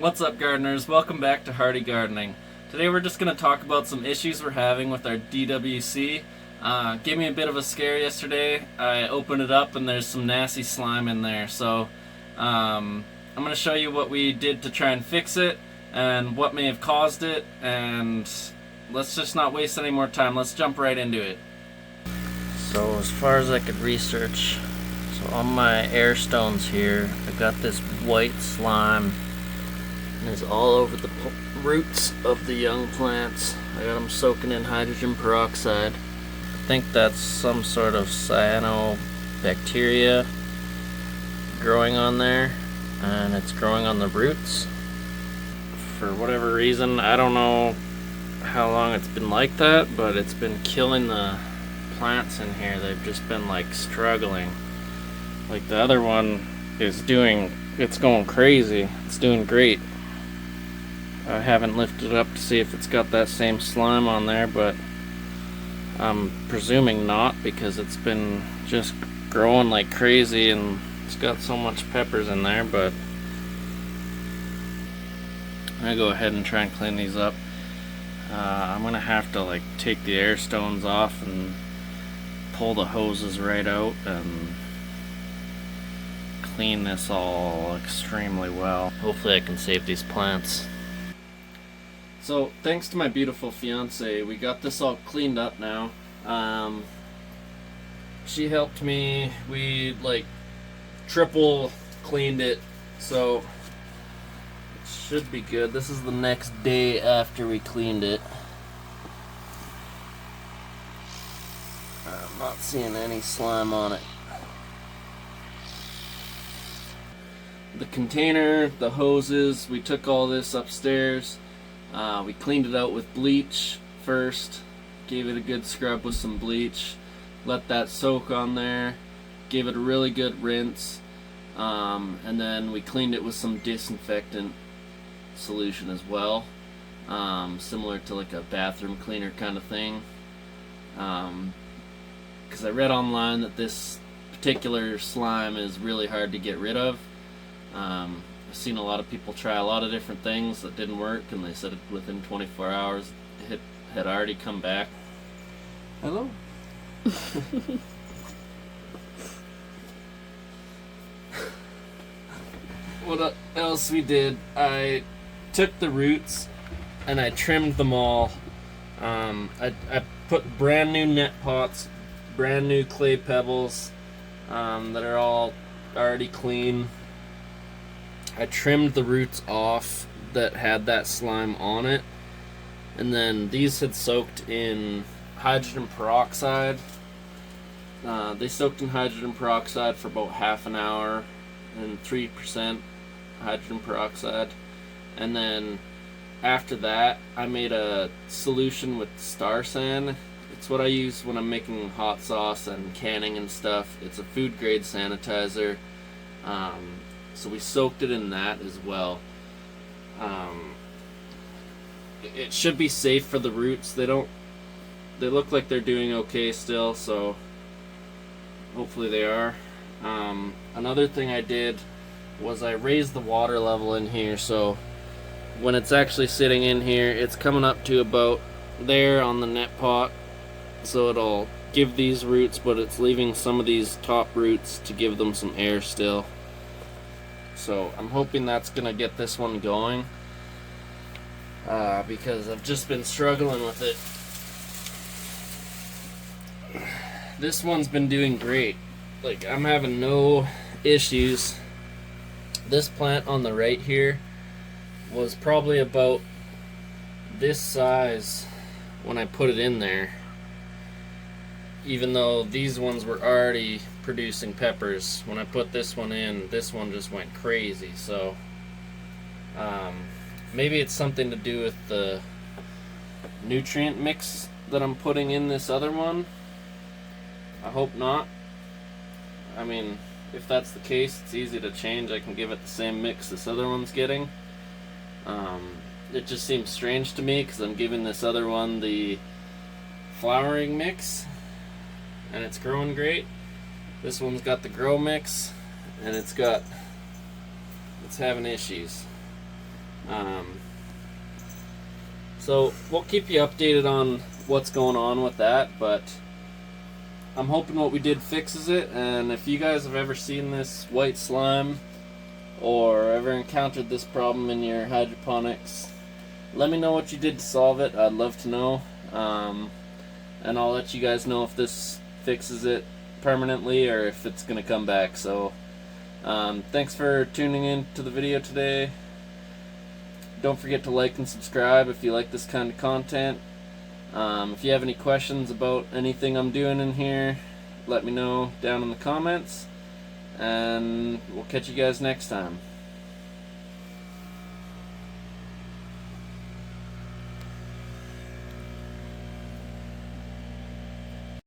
What's up, gardeners? Welcome back to Hardy Gardening. Today we're just going to talk about some issues we're having with our DWC. Gave me a bit of a scare yesterday. I opened it up and there's some nasty slime in there. So I'm going to show you what we did to try and fix it and what may have caused it. And let's just not waste any more time. Let's jump right into it. So as far as I could research, so on my air stones here, I got this white slime. And it's all over the roots of the young plants. I got them soaking in hydrogen peroxide. I think that's some sort of cyanobacteria growing on there, and it's growing on the roots. For whatever reason, I don't know how long it's been like that, but it's been killing the plants in here. They've just been like struggling. Like the other one is it's going crazy. It's doing great. I haven't lifted it up to see if it's got that same slime on there, but I'm presuming not, because it's been just growing like crazy and it's got so much peppers in there. But I'm gonna go ahead and try and clean these up. I'm gonna have to like take the air stones off and pull the hoses right out and clean this all extremely well. Hopefully I can save these plants. So, thanks to my beautiful fiance, we got this all cleaned up now. She helped me. We like triple cleaned it, so it should be good. This is the next day after we cleaned it. I'm not seeing any slime on it. The container, the hoses, we took all this upstairs. We cleaned it out with bleach first, gave it a good scrub with some bleach, let that soak on there, gave it a really good rinse, and then we cleaned it with some disinfectant solution as well, similar to like a bathroom cleaner kind of thing, because I read online that this particular slime is really hard to get rid of. I've seen a lot of people try a lot of different things that didn't work, and they said within 24 hours it had already come back. Hello. What else we did? I took the roots and I trimmed them all. I put brand new net pots, brand new clay pebbles that are all already clean. I trimmed the roots off that had that slime on it, and then these had soaked in hydrogen peroxide. They soaked in hydrogen peroxide for about half an hour, and 3% hydrogen peroxide, and then after that I made a solution with star sand. It's what I use when I'm making hot sauce and canning and stuff. It's a food grade sanitizer. So we soaked it in that as well. It should be safe for the roots. They look like they're doing okay still, so hopefully they are. Another thing I did was I raised the water level in here, so when it's actually sitting in here, it's coming up to about there on the net pot, so it'll give these roots, but it's leaving some of these top roots to give them some air still. So I'm hoping that's gonna get this one going, because I've just been struggling with it. This one's been doing great. Like, I'm having no issues. This plant on the right here was probably about this size when I put it in there, even though these ones were already producing peppers. When I put this one in, this one just went crazy. So maybe it's something to do with the nutrient mix that I'm putting in this other one. I hope not. I mean, if that's the case, it's easy to change. I can give it the same mix this other one's getting. It just seems strange to me because I'm giving this other one the flowering mix and it's growing great. This one's got the grow mix, and it's having issues. So we'll keep you updated on what's going on with that, but I'm hoping what we did fixes it. And if you guys have ever seen this white slime or ever encountered this problem in your hydroponics, let me know what you did to solve it. I'd love to know, and I'll let you guys know if this fixes it permanently or if it's gonna come back. So thanks for tuning in to the video today. Don't forget to like and subscribe if you like this kind of content. If you have any questions about anything I'm doing in here, let me know down in the comments, and we'll catch you guys next time.